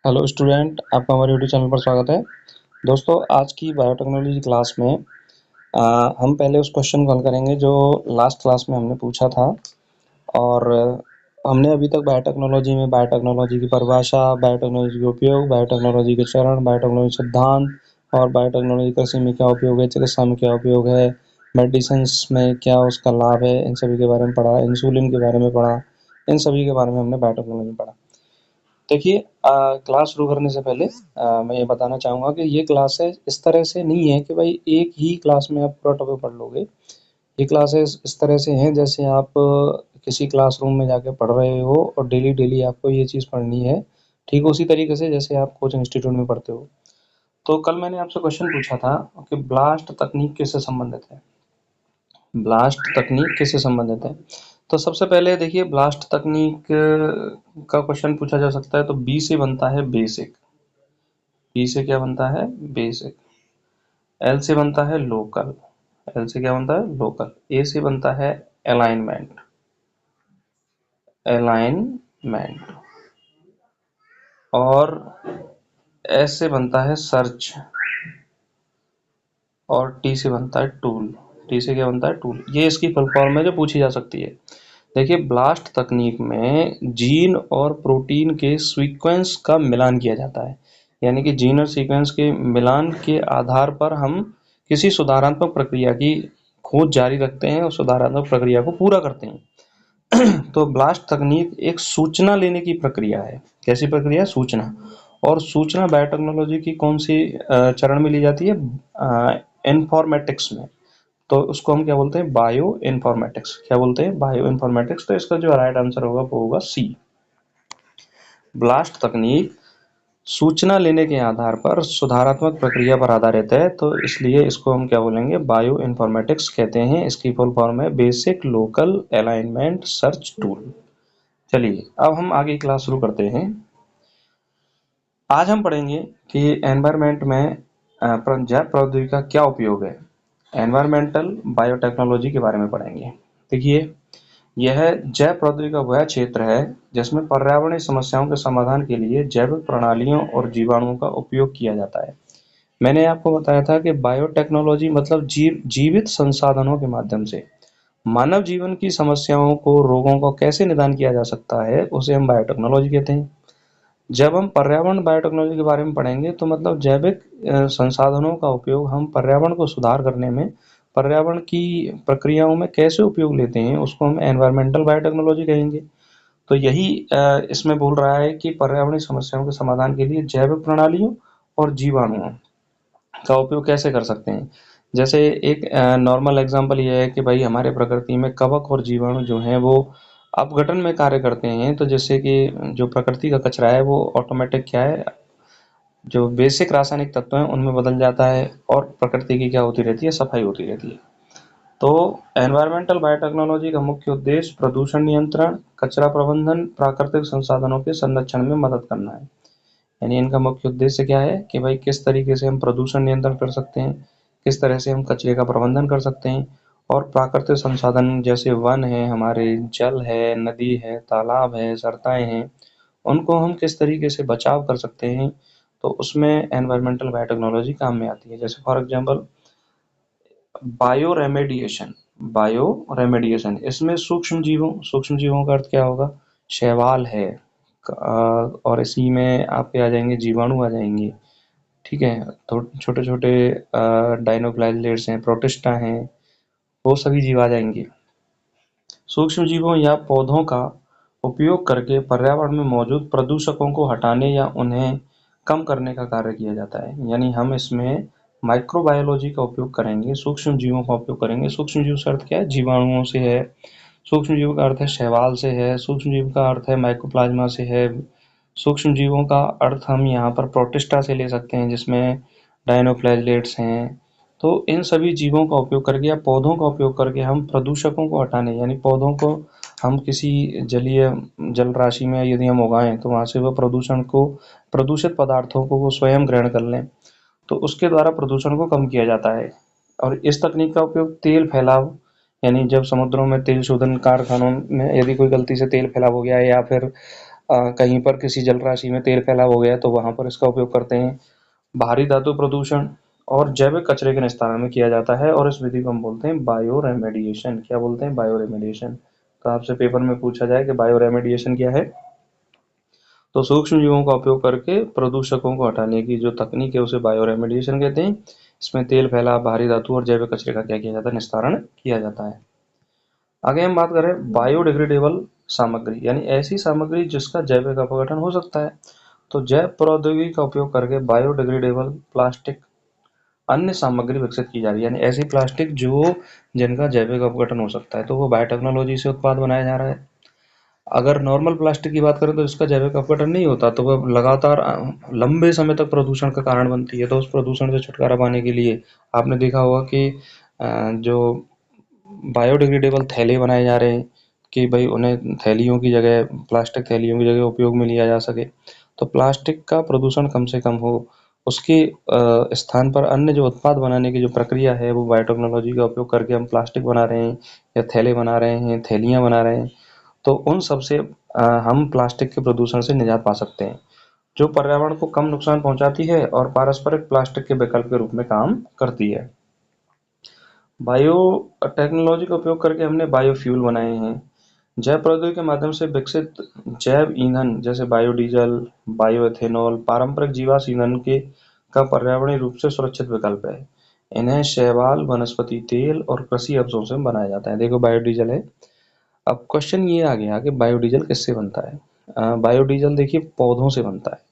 Hello student, आपका हमारे YouTube channel पर स्वागत है। दोस्तों, आज की बायोटेक्नोलॉजी क्लास में हम पहले उस क्वेश्चन को हल करेंगे जो लास्ट क्लास में हमने पूछा था। और हमने अभी तक बायोटेक्नोलॉजी की परिभाषा, बायोटेक्नोलॉजी के उपयोग, बायोटेक्नोलॉजी के चरण, बायोटेक्नोलॉजी सिद्धांत और बायोटेक्नोलॉजी कृषि में क्या उपयोग है, चिकित्सा में क्या उपयोग है, मेडिसिन्स में क्या उसका लाभ है, इन सभी के बारे में पढ़ा। इंसुलिन के बारे में पढ़ा। इन सभी के बारे में हमने बायोटेक्नोलॉजी में पढ़ा। देखिए, क्लास शुरू करने से पहले मैं ये बताना चाहूँगा कि ये क्लास है इस तरह से नहीं है कि भाई एक ही क्लास में आप पूरा टॉपिक पढ़ लोगे। ये क्लासेस इस तरह से हैं जैसे आप किसी क्लासरूम में जाके पढ़ रहे हो और डेली आपको ये चीज़ पढ़नी है, ठीक उसी तरीके से जैसे आप कोचिंग इंस्टीट्यूट में पढ़ते हो। तो कल मैंने आपसे क्वेश्चन पूछा था कि ब्लास्ट तकनीक किससे संबंधित है? ब्लास्ट तकनीक किससे संबंधित है? तो सबसे पहले देखिए, ब्लास्ट तकनीक का क्वेश्चन पूछा जा सकता है तो बी से बनता है बेसिक। बी से क्या बनता है? बेसिक। एल से बनता है लोकल। एल से क्या बनता है? लोकल। ए से बनता है अलाइनमेंट। अलाइनमेंट। और एस से बनता है सर्च। और टी से बनता है टूल। टी से क्या बनता है? टूल। ये इसकी फुल फॉर्म है जो पूछी जा सकती है। देखिए, ब्लास्ट तकनीक में जीन और प्रोटीन के सीक्वेंस का मिलान किया जाता है। यानी कि जीन और सीक्वेंस के मिलान के आधार पर हम किसी सुधारात्मक प्रक्रिया की खोज जारी रखते हैं और सुधारात्मक प्रक्रिया को पूरा करते हैं। तो ब्लास्ट तकनीक एक सूचना लेने की प्रक्रिया है। कैसी प्रक्रिया? सूचना। और सूचना बायोटेक्नोलॉजी की कौन सी चरण में ली जाती है? इन्फॉर्मेटिक्स में। तो उसको हम क्या बोलते हैं? Bio informatics. क्या बोलते हैं? Bio informatics. तो इसका जो राइट आंसर होगा वो होगा सी। ब्लास्ट तकनीक सूचना लेने के आधार पर सुधारात्मक प्रक्रिया पर आधारित है, तो इसलिए इसको हम क्या बोलेंगे? बायो इन्फॉर्मेटिक्स कहते हैं। इसकी फुल फॉर्म है basic local alignment search tool. चलिए, अब हम आगे क्लास शुरू करते हैं। आज हम पढ़ेंगे कि एनवायरनमेंट में जैव प्रौद्योगिकी का क्या उपयोग है। एनवायरमेंटल बायोटेक्नोलॉजी के बारे में पढ़ेंगे। देखिए, यह जैव प्रौद्योगिकी का वह क्षेत्र है जिसमें पर्यावरणीय समस्याओं के समाधान के लिए जैविक प्रणालियों और जीवाणुओं का उपयोग किया जाता है। मैंने आपको बताया था कि बायोटेक्नोलॉजी मतलब जीवित संसाधनों के माध्यम से मानव जीवन की समस्याओं को, रोगों को कैसे निदान किया जा सकता है, उसे हम बायोटेक्नोलॉजी कहते हैं। जब हम पर्यावरण बायोटेक्नोलॉजी के बारे में पढ़ेंगे तो मतलब जैविक संसाधनों का उपयोग हम पर्यावरण को सुधार करने में, पर्यावरण की प्रक्रियाओं में कैसे उपयोग लेते हैं, उसको हम एनवायरमेंटल बायोटेक्नोलॉजी कहेंगे। तो यही इसमें बोल रहा है कि पर्यावरणीय समस्याओं के समाधान के लिए जैविक प्रणालियों और जीवाणुओं का उपयोग कैसे कर सकते हैं। जैसे एक नॉर्मल एग्जांपल ये है कि भाई हमारे प्रकृति में कवक और जीवाणु जो हैं वो अपघटन में कार्य करते हैं। तो जैसे कि जो प्रकृति का कचरा है वो ऑटोमेटिक क्या है, जो बेसिक रासायनिक तत्व हैं उनमें बदल जाता है और प्रकृति की क्या होती रहती है? सफाई होती रहती है। तो एनवायरमेंटल बायोटेक्नोलॉजी का मुख्य उद्देश्य प्रदूषण नियंत्रण, कचरा प्रबंधन, प्राकृतिक संसाधनों के संरक्षण में मदद करना है। यानी इनका मुख्य उद्देश्य क्या है कि भाई किस तरीके से हम प्रदूषण नियंत्रण कर सकते हैं, किस तरह से हम कचरे का प्रबंधन कर सकते हैं, और प्राकृतिक संसाधन जैसे वन है, हमारे जल है, नदी है, तालाब है, सरताएं हैं, उनको हम किस तरीके से बचाव कर सकते हैं। तो उसमें एनवायरमेंटल बायोटेक्नोलॉजी काम में आती है। जैसे for example bio remediation. Bio remediation इसमें सूक्ष्म जीवों का अर्थ क्या होगा? शैवाल है। और इसी में आपके आ जाएंगे जीवाणु आ जाएंगे। ठीक है, तो छोटे छोटे डाइनोफ्लाजेलेट्स हैं, प्रोटिस्टा हैं, वो सभी जीव आ जाएंगे। सूक्ष्म जीवों या पौधों का उपयोग करके पर्यावरण में मौजूद प्रदूषकों को हटाने या उन्हें कम करने का कार्य किया जाता है। यानी हम इसमें माइक्रोबायोलॉजी का उपयोग करेंगे, सूक्ष्म जीवों का उपयोग करेंगे। सूक्ष्म जीव से अर्थ क्या है? जीवाणुओं से है। सूक्ष्म जीव का अर्थ है शैवाल से है। सूक्ष्म जीव का अर्थ है माइकोप्लाज्मा से है। सूक्ष्म जीवों का अर्थ हम यहाँ पर प्रोटिस्टा से ले सकते हैं जिसमें डाइनोफ्लैजेलेट्स हैं। तो इन सभी जीवों का उपयोग करके या पौधों का उपयोग करके हम प्रदूषकों को हटाने, यानी पौधों को हम किसी जलीय जल राशि में यदि हम उगाएं तो वहां से वह प्रदूषण को, प्रदूषित पदार्थों को वो स्वयं ग्रहण कर लें, तो उसके द्वारा प्रदूषण को कम किया जाता है। और इस तकनीक का उपयोग तेल फैलाव, यानी जब समुद्रों में तेल शोधन कारखानों में यदि कोई गलती से तेल फैलाव हो गया है या फिर कहीं पर किसी जल राशि में तेल फैला हो गया तो वहाँ पर इसका उपयोग करते हैं। भारी धातु प्रदूषण और जैविक कचरे के निस्तारण में किया जाता है और इस विधि को हम बोलते हैं बायो रेमेडिएशन। क्या बोलते हैं? Bio remediation. तो आपसे पेपर में पूछा जाए कि बायो रेमेडिएशन क्या है, तो सूक्ष्म जीवों का उपयोग करके प्रदूषकों को हटाने की जो तकनीक है उसे बायो रेमेडिएशन कहते हैं। इसमें तेल फैला, भारी धातु और जैविक कचरे का क्या किया जाता है? निस्तारण किया जाता है। आगे हम बात करें बायोडिग्रेडेबल सामग्री, यानी ऐसी सामग्री जिसका जैविक अपघटन हो सकता है। तो जैव प्रौद्योगिकी का उपयोग करके बायोडिग्रेडेबल प्लास्टिक अन्य सामग्री विकसित की जा रही है, यानी ऐसी प्लास्टिक जो जिनका जैविक अपघटन हो सकता है, तो वो बायोटेक्नोलॉजी से उत्पाद बनाया जा रहा है। अगर नॉर्मल प्लास्टिक की बात करें तो इसका जैविक अपघटन नहीं होता, तो वह लगातार लंबे समय तक प्रदूषण का कारण बनती है। तो उस प्रदूषण से छुटकारा पाने के लिए आपने देखा होगा कि जो बायोडिग्रेडेबल थैले बनाए जा रहे हैं कि भाई उन्हें थैलियों की जगह, प्लास्टिक थैलियों की जगह उपयोग में लिया जा सके, तो प्लास्टिक का प्रदूषण कम से कम हो, उसके स्थान पर अन्य जो उत्पाद बनाने की जो प्रक्रिया है वो बायोटेक्नोलॉजी का उपयोग करके हम प्लास्टिक बना रहे हैं या थैले बना रहे हैं, थैलियाँ बना रहे हैं। तो उन सब से हम प्लास्टिक के प्रदूषण से निजात पा सकते हैं, जो पर्यावरण को कम नुकसान पहुंचाती है और पारस्परिक प्लास्टिक के विकल्प के रूप में काम करती है। बायो टेक्नोलॉजी का उपयोग करके हमने बायोफ्यूल बनाए हैं। जैव प्रौद्योगिकी के माध्यम से विकसित जैव ईंधन जैसे बायोडीजल, बायोएथेनॉल पारंपरिक जीवाश्म ईंधन के का पर्यावरणीय रूप से सुरक्षित विकल्प है। इन्हें शैवाल, वनस्पति तेल और कृषि अवशोषण से बनाया जाता है। देखो बायोडीजल है। अब क्वेश्चन ये आ गया कि बायोडीजल किससे बनता है? बायोडीजल देखिए पौधों से बनता है।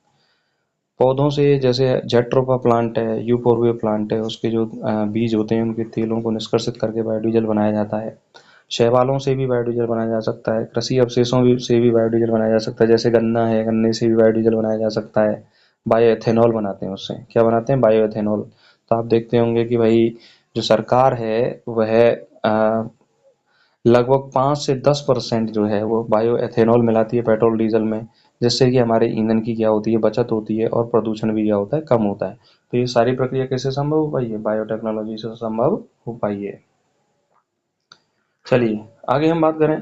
पौधों से, जैसे जेट्रोफा प्लांट है, यूफोरबिया प्लांट है, उसके जो बीज होते हैं उनके तेलों को निष्कर्षित करके बायोडीजल बनाया जाता है। शैवालों से भी बायोडीजल बनाया जा सकता है, कृषि अवशेषों से भी बायोडीजल बनाया जा सकता है, जैसे गन्ना है, गन्ने से भी बायोडीजल बनाया जा सकता है। बायोएथेनॉल बनाते हैं उससे। क्या बनाते हैं? बायोएथेनॉल। तो आप देखते होंगे कि भाई जो सरकार है वह लगभग 5 से 10% जो है वो बायो एथेनॉल मिलाती है पेट्रोल डीजल में, जिससे कि हमारे ईंधन की क्या होती है? बचत होती है और प्रदूषण भी क्या होता है? कम होता है। तो ये सारी प्रक्रिया कैसे संभव हो पाई है? बायोटेक्नोलॉजी से संभव हो पाई है। चलिए आगे हम बात करें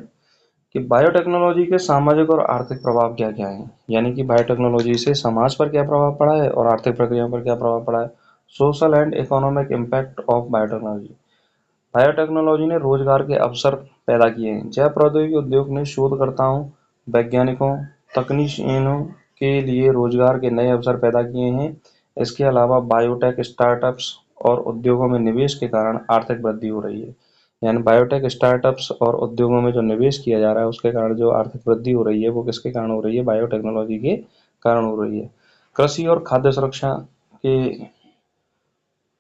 कि बायोटेक्नोलॉजी के सामाजिक और आर्थिक प्रभाव क्या क्या है, यानी कि बायोटेक्नोलॉजी से समाज पर क्या प्रभाव पड़ा है और आर्थिक प्रक्रियाओं पर क्या प्रभाव पड़ा है। Social and economic impact of biotechnology. Biotechnology ने रोजगार के अवसर पैदा किए हैं। जैव प्रौद्योगिकी उद्योग ने शोधकर्ताओं, वैज्ञानिकों, तकनीशियनों के लिए रोजगार के नए अवसर पैदा किए हैं। इसके अलावा बायोटेक स्टार्टअप्स और उद्योगों में निवेश के कारण आर्थिक वृद्धि हो रही है। यानी बायोटेक स्टार्टअप्स और उद्योगों में जो निवेश किया जा रहा है उसके कारण जो आर्थिक वृद्धि हो रही है वो किसके कारण हो रही है? बायोटेक्नोलॉजी के कारण हो रही है। कृषि और खाद्य सुरक्षा के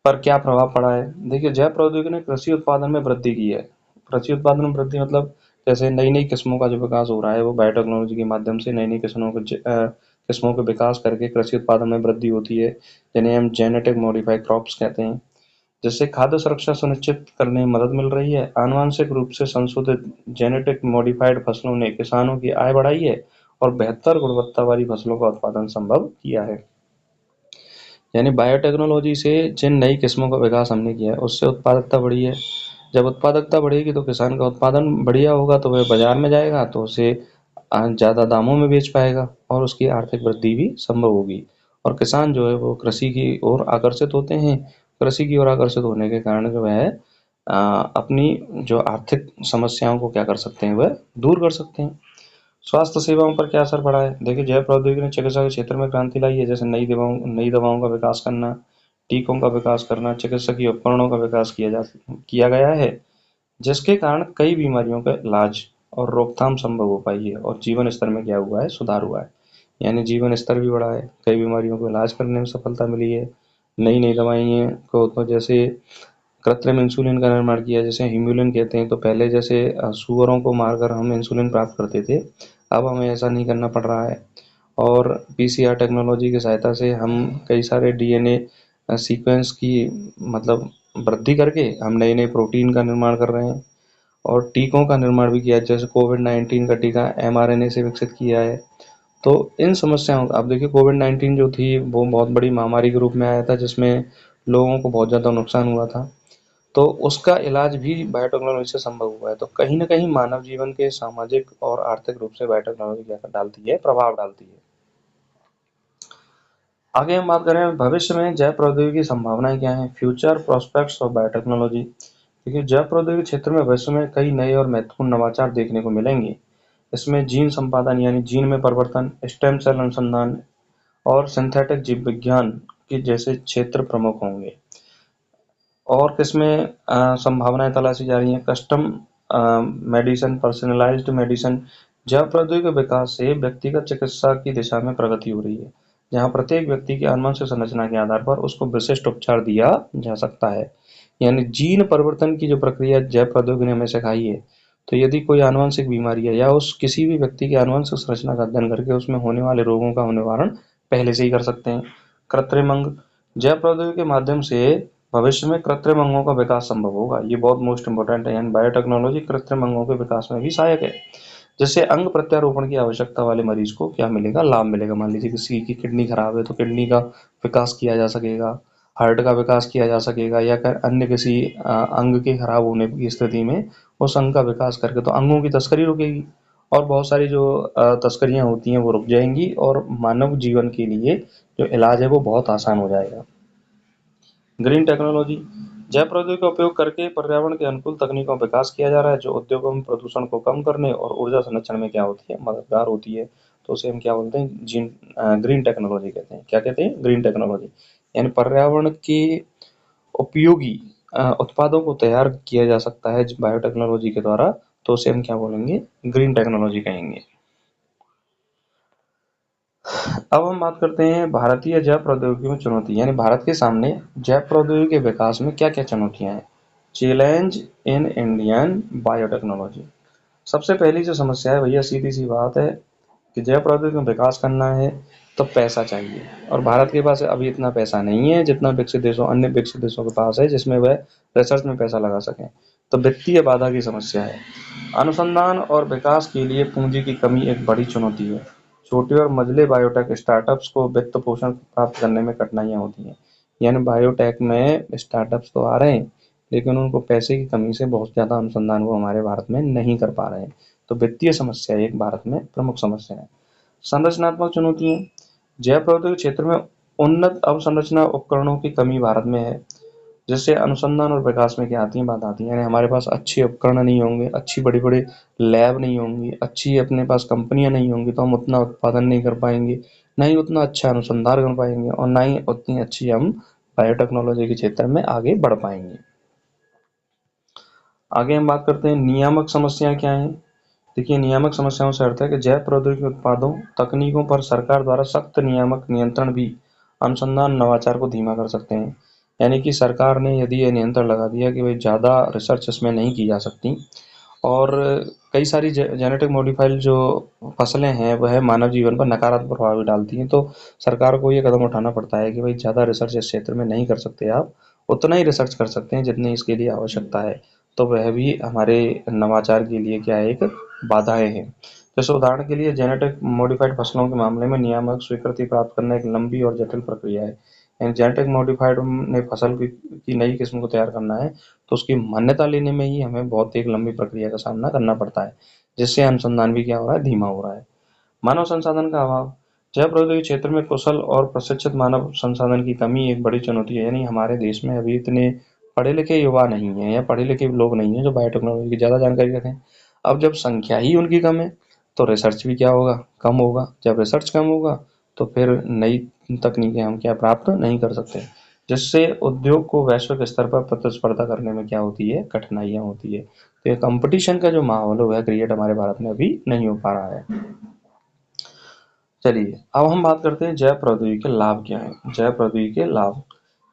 पर क्या प्रभाव पड़ा है? देखिए जैव प्रौद्योगिकी ने कृषि उत्पादन में वृद्धि की है। कृषि उत्पादन में वृद्धि मतलब जैसे नई नई किस्मों का जो विकास हो रहा है वो बायोटेक्नोलॉजी के माध्यम से नई नई किस्मों के विकास करके कृषि उत्पादन में वृद्धि होती है, जिन्हें हम जेनेटिक मॉडिफाइड क्रॉप्स कहते हैं। जिससे खाद्य सुरक्षा सुनिश्चित करने में मदद मिल रही है। आनुवंशिक रूप से संशोधित जेनेटिक मॉडिफाइड फसलों ने किसानों की आय बढ़ाई है और बेहतर गुणवत्ता वाली फसलों का उत्पादन संभव किया है। यानी बायोटेक्नोलॉजी से जिन नई किस्मों का विकास हमने किया है उससे उत्पादकता बढ़ी है। जब उत्पादकता बढ़ेगी तो किसान का उत्पादन बढ़िया होगा तो वह बाजार में जाएगा तो उसे ज़्यादा दामों में बेच पाएगा और उसकी आर्थिक वृद्धि भी संभव होगी। और किसान जो है वो कृषि की ओर आकर्षित होते हैं। कृषि की ओर आकर्षित होने के कारण जो है अपनी जो आर्थिक समस्याओं को क्या कर सकते हैं? वह दूर कर सकते हैं। स्वास्थ्य सेवाओं पर क्या असर पड़ा है? देखिए जैव प्रौद्योगिकी ने चिकित्सा के क्षेत्र में क्रांति लाई है, जैसे नई दवाओं का विकास करना, टीकों का विकास करना, चिकित्सकीय उपकरणों का विकास किया गया है, जिसके कारण कई बीमारियों का इलाज और रोकथाम संभव हो पाई है और जीवन स्तर में क्या हुआ है? सुधार हुआ है। यानी जीवन स्तर भी बढ़ा है, कई बीमारियों को इलाज करने में सफलता मिली है। नई नई दवाइयाँ को तो जैसे कृत्रिम इंसुलिन का निर्माण किया, जिसे ह्यूमुलिन कहते हैं। तो पहले जैसे सूअरों को मारकर हम इंसुलिन प्राप्त करते थे, अब हमें ऐसा नहीं करना पड़ रहा है। और पीसीआर टेक्नोलॉजी की सहायता से हम कई सारे डीएनए सीक्वेंस की मतलब वृद्धि करके हम नए नए प्रोटीन का निर्माण कर रहे हैं और टीकों का निर्माण भी किया है, जैसे कोविड-19 का टीका एमआरएनए से विकसित किया है। तो इन समस्याओं का, अब देखिए कोविड-19 जो थी वो बहुत बड़ी महामारी के रूप में आया था जिसमें लोगों को बहुत ज़्यादा नुकसान हुआ था। तो उसका इलाज भी बायोटेक्नोलॉजी से संभव हुआ है। तो कहीं न कहीं मानव जीवन के सामाजिक और आर्थिक रूप से बायोटेक्नोलॉजी क्या डालती है, प्रभाव डालती है। आगे हम बात करें भविष्य में जैव प्रौद्योगिकी की संभावनाएं क्या हैं, फ्यूचर प्रोस्पेक्ट्स ऑफ बायोटेक्नोलॉजी। देखिए, जैव प्रौद्योगिकी क्षेत्र में भविष्य में कई नए और महत्वपूर्ण नवाचार देखने को मिलेंगे। इसमें जीन संपादन यानी जीन में परिवर्तन, स्टेम सेल अनुसंधान और सिंथेटिक जीव विज्ञान के जैसे क्षेत्र प्रमुख होंगे। और किसमें संभावनाएं तलाशी जा रही हैं, कस्टम मेडिसिन, पर्सनलाइज्ड मेडिसिन। जैव प्रौद्योगिकी के विकास से व्यक्तिगत चिकित्सा की दिशा में प्रगति हो रही है, जहां प्रत्येक व्यक्ति की आनुवंशिक संरचना के आधार पर उसको विशिष्ट उपचार दिया जा सकता है। यानी जीन परिवर्तन की जो प्रक्रिया जैव प्रौद्योगिकी ने हमें सिखाई है, तो यदि कोई आनुवंशिक बीमारी है या उस किसी भी व्यक्ति की आनुवंशिक संरचना का अध्ययन करके उसमें होने वाले रोगों का निवारण पहले से ही कर सकते हैं। कृत्रिम अंग, जैव प्रौद्योगिकी के माध्यम से भविष्य में कृत्रिम अंगों का विकास संभव होगा। ये बहुत मोस्ट इंपॉर्टेंट है, यानी बायोटेक्नोलॉजी कृत्रिम अंगों के विकास में भी सहायक है। जैसे अंग प्रत्यारोपण की आवश्यकता वाले मरीज को क्या मिलेगा, लाभ मिलेगा। मान लीजिए किसी की किडनी खराब है तो किडनी का विकास किया जा सकेगा, हार्ट का विकास किया जा सकेगा, या अन्य किसी अंग के खराब होने की स्थिति में उस अंग का विकास करके तो अंगों की तस्करी रुकेगी और बहुत सारी जो तस्करियां होती हैं वो रुक जाएंगी और मानव जीवन के लिए जो इलाज है वो बहुत आसान हो जाएगा। ग्रीन टेक्नोलॉजी, जैव प्रौद्योगिकी का उपयोग करके पर्यावरण के अनुकूल तकनीकों का विकास किया जा रहा है जो उद्योगों में प्रदूषण को कम करने और ऊर्जा संरक्षण में क्या होती है, मददगार होती है। तो उसे हम क्या बोलते हैं, ग्रीन टेक्नोलॉजी कहते हैं। क्या कहते हैं, ग्रीन टेक्नोलॉजी। यानी पर्यावरण के उपयोगी उत्पादों को तैयार किया जा सकता है बायोटेक्नोलॉजी के द्वारा, तो उसे हम क्या बोलेंगे, ग्रीन टेक्नोलॉजी कहेंगे। अब हम बात करते हैं भारतीय जैव प्रौद्योगिकी में चुनौती, यानी भारत के सामने जैव प्रौद्योगिकी के विकास में क्या क्या चुनौतियां हैं। Challenge in Indian biotechnology. सबसे पहली जो समस्या है भैया, सीधी सी बात है कि जैव प्रौद्योगिकी में विकास करना है तो पैसा चाहिए, और भारत के पास अभी इतना पैसा नहीं है जितना विकसित देशों, अन्य विकसित देशों के पास है, जिसमें वह रिसर्च में पैसा लगा सकें। तो वित्तीय बाधा की समस्या है। अनुसंधान और विकास के लिए पूंजी की कमी एक बड़ी चुनौती है। छोटे और मझले बायोटेक स्टार्टअप्स को वित्त पोषण प्राप्त करने में कठिनाइयां होती हैं। यानी बायोटेक में स्टार्टअप्स तो आ रहे हैं लेकिन उनको पैसे की कमी से बहुत ज़्यादा अनुसंधान वो हमारे भारत में नहीं कर पा रहे हैं। तो वित्तीय समस्या एक भारत में प्रमुख समस्या है। संरचनात्मक चुनौतियां, जैव प्रौद्योगिकी क्षेत्र में उन्नत अवसंरचना उपकरणों की कमी भारत में है, जिससे अनुसंधान और विकास में क्या आती है, बात आती है। यानी हमारे पास अच्छे उपकरण नहीं होंगे, अच्छी बड़ी बड़ी लैब नहीं होंगी, अच्छी अपने पास कंपनियां नहीं होंगी, तो हम उतना उत्पादन नहीं कर पाएंगे, ना ही उतना अच्छा अनुसंधान कर पाएंगे और ना ही उतनी अच्छी हम बायोटेक्नोलॉजी के क्षेत्र में आगे बढ़ पाएंगे। आगे हम बात करते हैं नियामक समस्याएं क्या हैं। देखिए, नियामक समस्याओं से अर्थ है कि जैव प्रौद्योगिकी उत्पादों तकनीकों पर सरकार द्वारा सख्त नियामक नियंत्रण भी अनुसंधान नवाचार को धीमा कर सकते हैं। यानी कि सरकार ने यदि ये नियंत्रण लगा दिया कि भाई ज़्यादा रिसर्च इसमें नहीं की जा सकती, और कई सारी जेनेटिक मॉडिफाइड जो फसलें हैं वह मानव जीवन पर नकारात्मक प्रभाव भी डालती हैं, तो सरकार को ये कदम उठाना पड़ता है कि भाई ज़्यादा रिसर्च इस क्षेत्र में नहीं कर सकते आप, उतना ही रिसर्च कर सकते हैं जितनी इसके लिए आवश्यकता है। तो वह भी हमारे नवाचार के लिए क्या है, एक बाधाएं हैं। जैसे उदाहरण के लिए जेनेटिक मॉडिफाइड फसलों के मामले में नियामक स्वीकृति प्राप्त करना एक लंबी और जटिल प्रक्रिया है। यानी जेनेटिक मॉडिफाइड ने फसल की नई किस्म को तैयार करना है तो उसकी मान्यता लेने में ही हमें बहुत एक लंबी प्रक्रिया का सामना करना पड़ता है, जिससे अनुसंधान भी क्या हो रहा है, धीमा हो रहा है। मानव संसाधन का अभाव, जैव प्रौद्योगिकी क्षेत्र में कुशल और प्रशिक्षित मानव संसाधन की कमी एक बड़ी चुनौती है। यानी हमारे देश में अभी इतने पढ़े लिखे युवा नहीं है या पढ़े लिखे लोग नहीं है जो बायोटेक्नोलॉजी की ज़्यादा जानकारी रखें। अब जब संख्या ही उनकी कम है तो रिसर्च भी क्या होगा, कम होगा। जब रिसर्च कम होगा तो फिर नई तकनीकें हम क्या प्राप्त नहीं कर सकते, जिससे उद्योग को वैश्विक स्तर पर प्रतिस्पर्धा करने में क्या होती है, कठिनाइयां होती है। तो ये कंपटीशन का जो माहौल है वह क्रिएट हमारे भारत में अभी नहीं हो पा रहा है। चलिए, अब हम बात करते हैं जैव प्रौद्योगिकी के लाभ क्या हैं। जैव प्रौद्योगिकी के लाभ,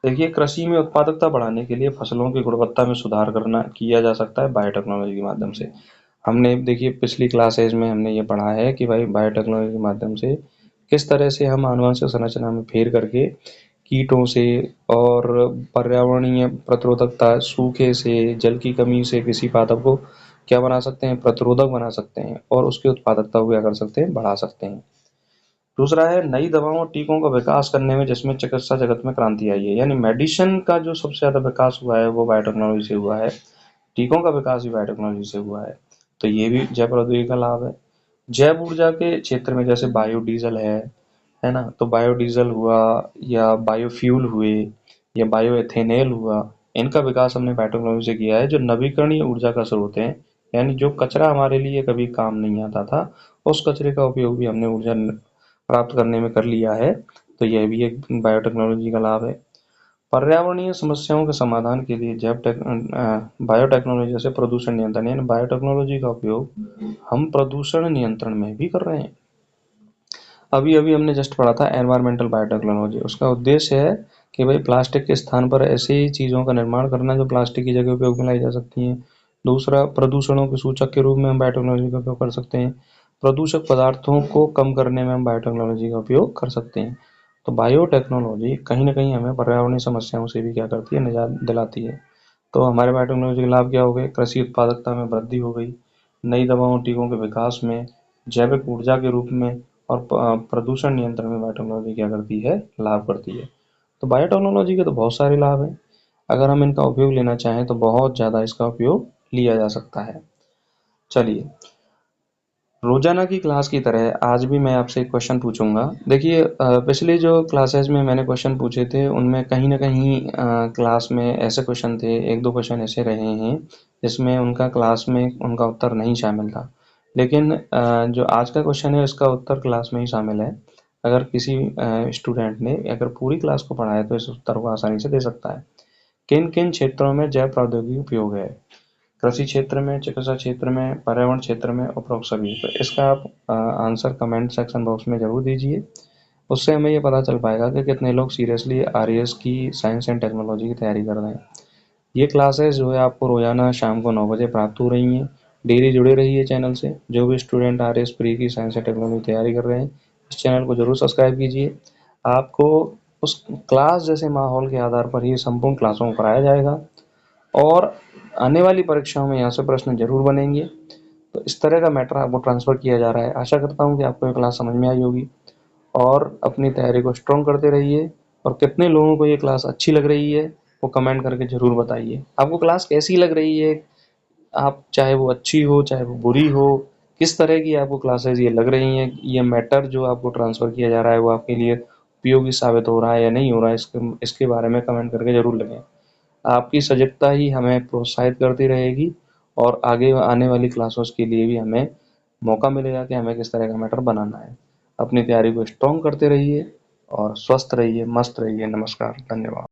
देखिए, कृषि में उत्पादकता बढ़ाने के लिए फसलों की गुणवत्ता में सुधार करना किया जा सकता है बायोटेक्नोलॉजी के माध्यम से। हमने देखिए पिछली क्लासेज में हमने ये पढ़ा है कि भाई बायोटेक्नोलॉजी के माध्यम से किस तरह से हम आनुवंशिक संरचना में फेर करके कीटों से और पर्यावरणीय प्रतिरोधकता, सूखे से, जल की कमी से किसी पादप को क्या बना सकते हैं, प्रतिरोधक बना सकते हैं और उसकी उत्पादकता को क्या कर सकते हैं, बढ़ा सकते हैं। दूसरा है नई दवाओं और टीकों का विकास करने में, जिसमें चिकित्सा जगत में क्रांति आई है। यानी मेडिसिन का जो सबसे ज़्यादा विकास हुआ है वो बायोटेक्नोलॉजी से हुआ है। टीकों का विकास भी बायोटेक्नोलॉजी से हुआ है। तो ये भी जैव प्रौद्योगिकी का लाभ है। जैव ऊर्जा के क्षेत्र में जैसे बायोडीजल है ना? तो बायोडीजल हुआ या बायोफ्यूल हुए या बायोएथेनॉल हुआ, इनका विकास हमने बायोटेक्नोलॉजी से किया है, जो नवीकरणीय ऊर्जा का स्रोत है। यानी जो कचरा हमारे लिए कभी काम नहीं आता था, उस कचरे का उपयोग भी हमने ऊर्जा प्राप्त करने में कर लिया है। तो यह भी एक बायोटेक्नोलॉजी का लाभ है। पर्यावरणीय समस्याओं के समाधान के लिए बायोटेक्नोलॉजी जैसे प्रदूषण नियंत्रण, यानी बायोटेक्नोलॉजी का उपयोग हम प्रदूषण नियंत्रण में भी कर रहे हैं। अभी अभी हमने जस्ट पढ़ा था एनवायरमेंटल बायोटेक्नोलॉजी। उसका उद्देश्य है कि भाई प्लास्टिक के स्थान पर ऐसी चीज़ों का निर्माण करना जो प्लास्टिक की जगह उपयोग में लाई जा सकती हैं। दूसरा, प्रदूषणों के सूचक के रूप में हम बायोटेक्नोलॉजी का उपयोग कर सकते हैं। प्रदूषक पदार्थों को कम करने में हम बायोटेक्नोलॉजी का उपयोग कर सकते हैं। तो बायोटेक्नोलॉजी कहीं ना कहीं हमें पर्यावरणीय समस्याओं से भी क्या करती है, निजात दिलाती है। तो हमारे बायोटेक्नोलॉजी के लाभ क्या हो गए? कृषि उत्पादकता में वृद्धि हो गई, नई दवाओं टीकों के विकास में, जैविक ऊर्जा के रूप में, और प्रदूषण नियंत्रण में बायोटेक्नोलॉजी क्या करती है? लाभ करती है। तो बायोटेक्नोलॉजी के तो बहुत सारे लाभ हैं। अगर हम इनका उपयोग लेना चाहें तो बहुत ज़्यादा इसका उपयोग लिया जा सकता है। चलिए, रोजाना की क्लास की तरह आज भी मैं आपसे एक क्वेश्चन पूछूंगा। देखिए, पिछली जो क्लासेस में मैंने क्वेश्चन पूछे थे उनमें कहीं ना कहीं क्लास में ऐसे क्वेश्चन थे, एक दो क्वेश्चन ऐसे रहे हैं जिसमें उनका क्लास में उनका उत्तर नहीं शामिल था। लेकिन जो आज का क्वेश्चन है इसका उत्तर क्लास में ही शामिल है। अगर किसी स्टूडेंट ने अगर पूरी क्लास को पढ़ा है तो इस उत्तर को आसानी से दे सकता है। किन किन क्षेत्रों में जैव प्रौद्योगिकी उपयोग है? कृषि क्षेत्र में, चिकित्सा क्षेत्र में, पर्यावरण क्षेत्र में, उपरोक्त सभी। तो इसका आप आंसर कमेंट सेक्शन बॉक्स में ज़रूर दीजिए। उससे हमें ये पता चल पाएगा कि कितने लोग सीरियसली आरएएस की साइंस एंड टेक्नोलॉजी की तैयारी कर रहे हैं। ये क्लासेस जो है आपको रोजाना शाम को 9 बजे प्राप्त हो रही हैं। डेली जुड़े रहिए चैनल से। जो भी स्टूडेंट आरएएस प्री की साइंस एंड टेक्नोलॉजी की तैयारी कर रहे हैं, इस चैनल को जरूर सब्सक्राइब कीजिए। आपको उस क्लास जैसे माहौल के आधार पर ही संपूर्ण क्लासों को कराया जाएगा और आने वाली परीक्षाओं में यहाँ से प्रश्न जरूर बनेंगे। तो इस तरह का मैटर आपको ट्रांसफर किया जा रहा है। आशा करता हूँ कि आपको ये क्लास समझ में आई होगी और अपनी तैयारी को स्ट्रॉन्ग करते रहिए। और कितने लोगों को ये क्लास अच्छी लग रही है वो कमेंट करके जरूर बताइए। आपको क्लास कैसी लग रही है? आप चाहे वो अच्छी हो चाहे वो बुरी हो, किस तरह की आपको क्लासेस ये लग रही हैं, ये मैटर जो आपको ट्रांसफर किया जा रहा है वो आपके लिए उपयोगी साबित हो रहा है या नहीं हो रहा है, इसके बारे में कमेंट करके जरूर लगाएं। आपकी सजगता ही हमें प्रोत्साहित करती रहेगी और आगे आने वाली क्लासों के लिए भी हमें मौका मिलेगा कि हमें किस तरह का मैटर बनाना है। अपनी तैयारी को स्ट्रॉन्ग करते रहिए और स्वस्थ रहिए, मस्त रहिए। नमस्कार, धन्यवाद।